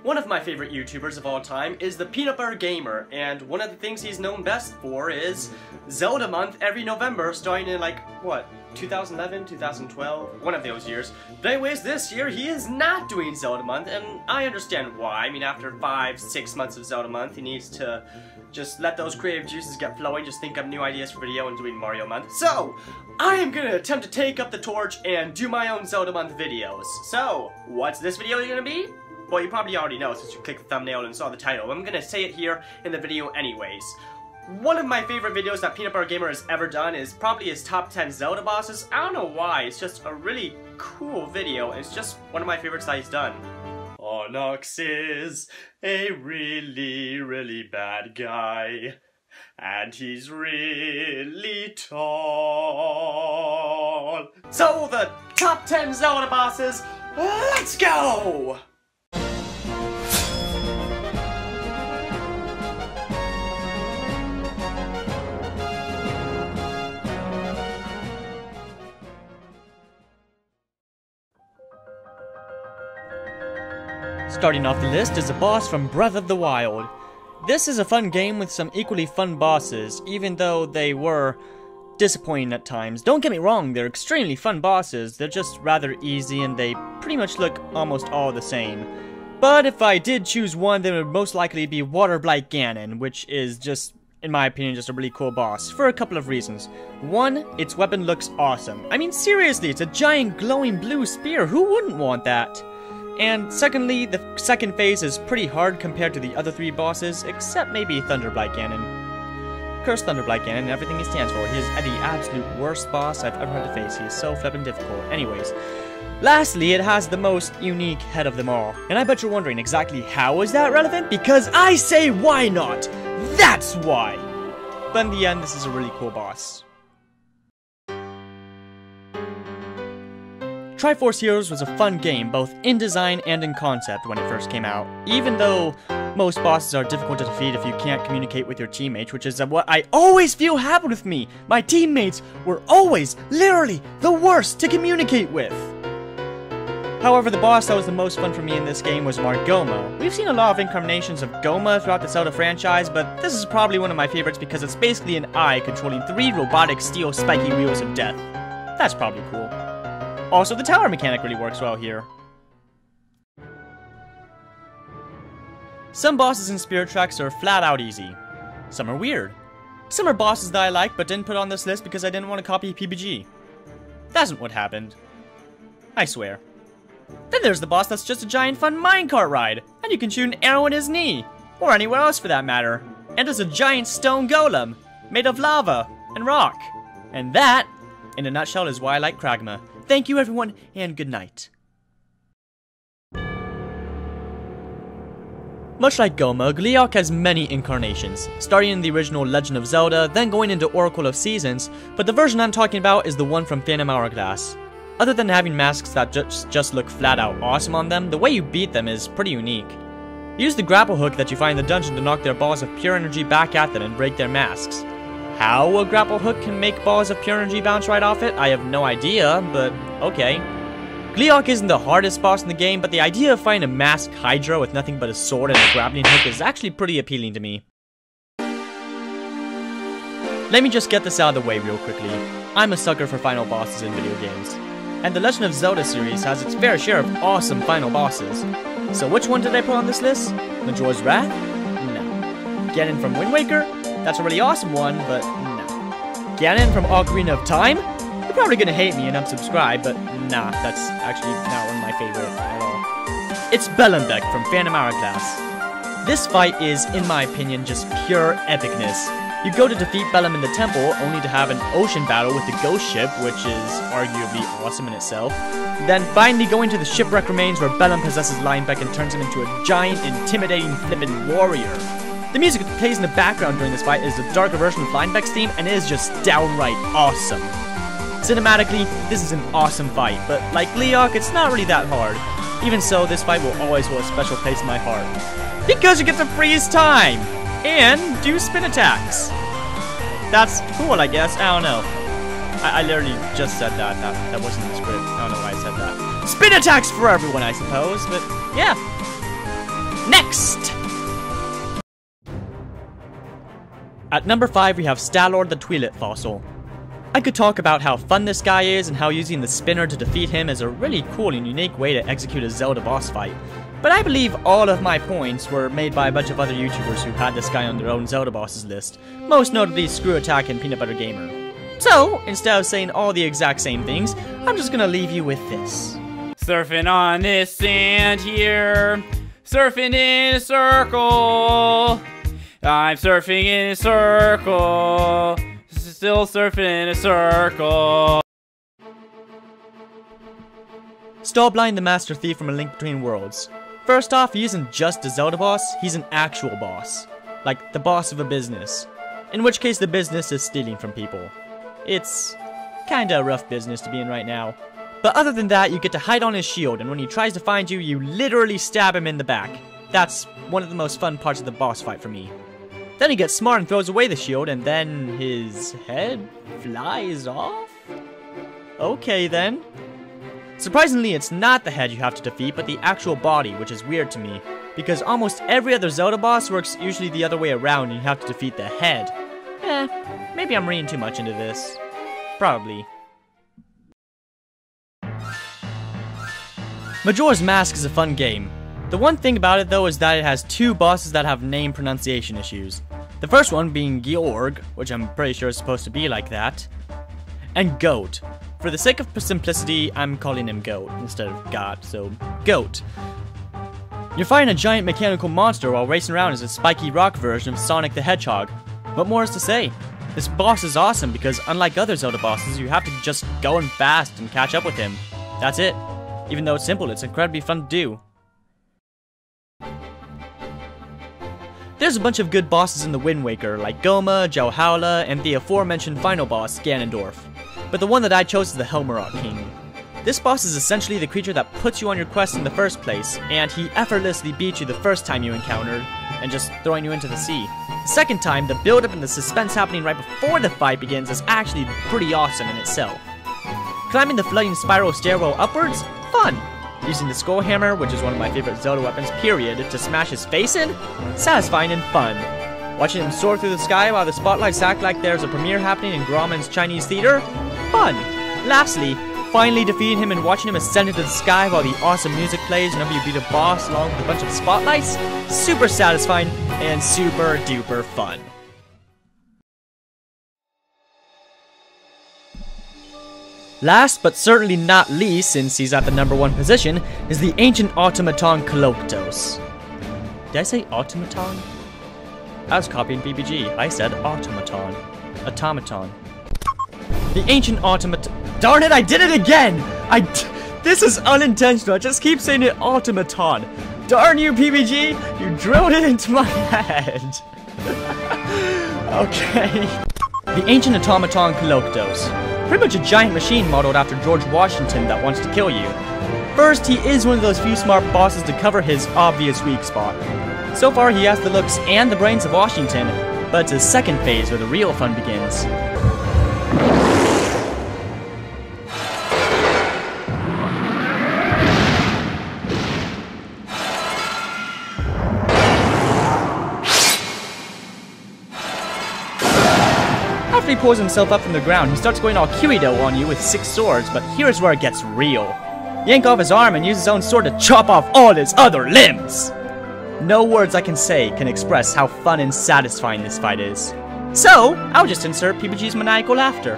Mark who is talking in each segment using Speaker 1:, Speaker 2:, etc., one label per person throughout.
Speaker 1: One of my favorite YouTubers of all time is the PeanutButterGamer, and one of the things he's known best for is Zelda month every November, starting in like, what, 2011, 2012, one of those years. But anyways, this year he is not doing Zelda month, and I understand why. I mean, after 5-6 months of Zelda month, he needs to just let those creative juices get flowing, just think up new ideas for video and doing Mario month. So, I am gonna attempt to take up the torch and do my own Zelda month videos. So, what's this video gonna be? Well, you probably already know since you clicked the thumbnail and saw the title, but I'm gonna say it here in the video anyways. One of my favorite videos that PeanutButterGamer has ever done is probably his top 10 Zelda bosses. I don't know why, it's just a really cool video, and it's just one of my favorites that he's done. Onyx is a really bad guy, and he's really tall. So the top 10 Zelda bosses, let's go!
Speaker 2: Starting off the list is a boss from Breath of the Wild. This is a fun game with some equally fun bosses, even though they were disappointing at times. Don't get me wrong, they're extremely fun bosses, they're just rather easy and they pretty much look almost all the same. But if I did choose one, then it would most likely be Water Blight Ganon, which is just, in my opinion, just a really cool boss, for a couple of reasons. One, its weapon looks awesome. I mean, seriously, it's a giant glowing blue spear, who wouldn't want that? And secondly, the second phase is pretty hard compared to the other three bosses, except maybe Thunderblight Ganon. Curse Thunderblight Ganon and everything he stands for. He is the absolute worst boss I've ever had to face. He is so flippin' difficult. Anyways, lastly, it has the most unique head of them all. And I bet you're wondering exactly how is that relevant? Because I say why not! That's why! But in the end, this is a really cool boss. Triforce Heroes was a fun game, both in design and in concept when it first came out. Even though most bosses are difficult to defeat if you can't communicate with your teammates, which is what I always feel happened with me. My teammates were always, literally, the worst to communicate with. However, the boss that was the most fun for me in this game was Margoma. We've seen a lot of incarnations of Goma throughout the Zelda franchise, but this is probably one of my favorites because it's basically an eye controlling 3 robotic steel spiky wheels of death. That's probably cool. Also, the tower mechanic really works well here. Some bosses in Spirit Tracks are flat out easy. Some are weird. Some are bosses that I like but didn't put on this list because I didn't want to copy PBG. That isn't what happened. I swear. Then there's the boss that's just a giant fun minecart ride, and you can shoot an arrow in his knee, or anywhere else for that matter. And there's a giant stone golem, made of lava and rock. And that, in a nutshell, is why I like Kragma. Thank you everyone, and good night. Much like Goma, Gleeok has many incarnations, starting in the original Legend of Zelda, then going into Oracle of Seasons, but the version I'm talking about is the one from Phantom Hourglass. Other than having masks that just look flat out awesome on them, the way you beat them is pretty unique. Use the grapple hook that you find in the dungeon to knock their balls of pure energy back at them and break their masks. How a grapple hook can make balls of pure energy bounce right off it, I have no idea, but okay. Gleeok isn't the hardest boss in the game, but the idea of fighting a masked Hydra with nothing but a sword and a grappling hook is actually pretty appealing to me. Let me just get this out of the way real quickly. I'm a sucker for final bosses in video games. And the Legend of Zelda series has its fair share of awesome final bosses. So which one did I put on this list? Majora's Wrath? No. Ganon from Wind Waker? That's a really awesome one, but no. Ganon from Ocarina of Time? You're probably gonna hate me and unsubscribe, but nah, that's actually not one of my favorite at all. It's Linebeck from Phantom Hourglass. This fight is, in my opinion, just pure epicness. You go to defeat Bellum in the temple, only to have an ocean battle with the ghost ship, which is arguably awesome in itself. Then finally going to the shipwreck remains where Bellum possesses Linebeck and turns him into a giant, intimidating, flippin' warrior. The music that plays in the background during this fight is a darker version of Linebeck's theme, and it is just downright awesome. Cinematically, this is an awesome fight, but like Gleeok, it's not really that hard. Even so, this fight will always hold a special place in my heart. Because you get to freeze time! And do spin attacks! That's cool, I guess, I don't know. I literally just said that. That wasn't in the script. I don't know why I said that. Spin attacks for everyone, I suppose, but yeah. Next! At number 5 we have Stalord the Twi'let Fossil. I could talk about how fun this guy is and how using the spinner to defeat him is a really cool and unique way to execute a Zelda boss fight. But I believe all of my points were made by a bunch of other YouTubers who had this guy on their own Zelda Bosses list, most notably Screw Attack and PeanutButterGamer. So, instead of saying all the exact same things, I'm just gonna leave you with this.
Speaker 3: Surfing on this sand here, surfing in a circle. I'm surfing in a circle, still surfing in a circle.
Speaker 2: Stallblind the Master Thief from A Link Between Worlds. First off, he isn't just a Zelda boss, he's an actual boss. Like, the boss of a business. In which case the business is stealing from people. It's kinda a rough business to be in right now. But other than that, you get to hide on his shield, and when he tries to find you, you literally stab him in the back. That's one of the most fun parts of the boss fight for me. Then he gets smart and throws away the shield, and then his head flies off? Okay then. Surprisingly, it's not the head you have to defeat, but the actual body, which is weird to me, because almost every other Zelda boss works usually the other way around and you have to defeat the head. Maybe I'm reading too much into this. Probably. Majora's Mask is a fun game. The one thing about it though is that it has two bosses that have name pronunciation issues. The first one being Georg, which I'm pretty sure is supposed to be like that, and Goat. For the sake of simplicity, I'm calling him Goat instead of God, so Goat. You're fighting a giant mechanical monster while racing around as a spiky rock version of Sonic the Hedgehog. What more is to say? This boss is awesome because unlike other Zelda bosses, you have to just go in fast and catch up with him. That's it. Even though it's simple, it's incredibly fun to do. There's a bunch of good bosses in the Wind Waker, like Goma, Jowhalla, and the aforementioned final boss, Ganondorf. But the one that I chose is the Helmaroc King. This boss is essentially the creature that puts you on your quest in the first place, and he effortlessly beats you the first time you encountered, and just throwing you into the sea. The second time, the build-up and the suspense happening right before the fight begins is actually pretty awesome in itself. Climbing the flooding spiral stairwell upwards? Fun! Using the Skull Hammer, which is one of my favorite Zelda weapons, period, to smash his face in? Satisfying and fun. Watching him soar through the sky while the spotlights act like there's a premiere happening in Grauman's Chinese theater? Fun! Lastly, finally defeating him and watching him ascend into the sky while the awesome music plays whenever you beat a boss along with a bunch of spotlights? Super satisfying and super duper fun. Last, but certainly not least, since he's at the #1 position, is the ancient automaton Koloktos. Did I say automaton? I was copying BBG. I said automaton. Automaton. The ancient automaton. Darn it, I did it again! This is unintentional. I just keep saying it automaton. Darn you, PBG! You drilled it into my head. Okay. The ancient automaton Koloktos. Pretty much a giant machine modeled after George Washington that wants to kill you. First, he is one of those few smart bosses to cover his obvious weak spot. So far, he has the looks and the brains of Washington, but it's his second phase where the real fun begins. After he pulls himself up from the ground, he starts going all Kirito on you with 6 swords, but here's where it gets real. Yank off his arm and use his own sword to chop off all his other limbs! No words I can say can express how fun and satisfying this fight is. So, I'll just insert PBG's maniacal laughter.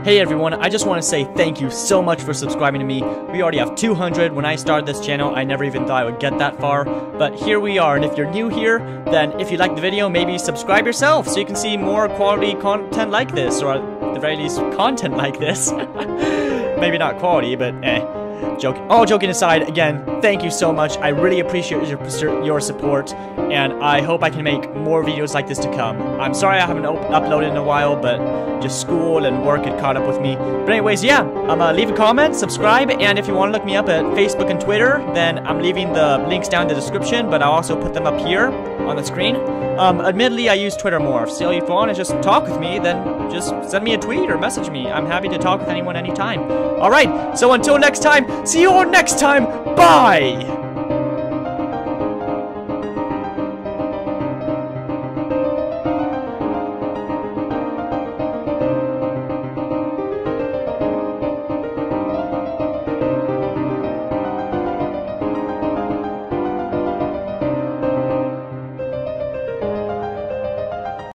Speaker 2: Hey everyone, I just want to say thank you so much for subscribing to me. We already have 200. When I started this channel, I never even thought I would get that far. But here we are, and if you're new here, then if you like the video, maybe subscribe yourself so you can see more quality content like this, or at the very least, content like this. Maybe not quality, but eh. All joking aside, again, thank you so much. I really appreciate your support, and I hope I can make more videos like this to come. I'm sorry I haven't uploaded in a while, but just school and work had caught up with me. But anyways, yeah, leave a comment, subscribe, and if you want to look me up at Facebook and Twitter, then I'm leaving the links down in the description, but I'll also put them up here on the screen. Admittedly, I use Twitter more, so if you want to just talk with me, then just send me a tweet or message me. I'm happy to talk with anyone anytime. Alright, so until next time, see you all next time, bye!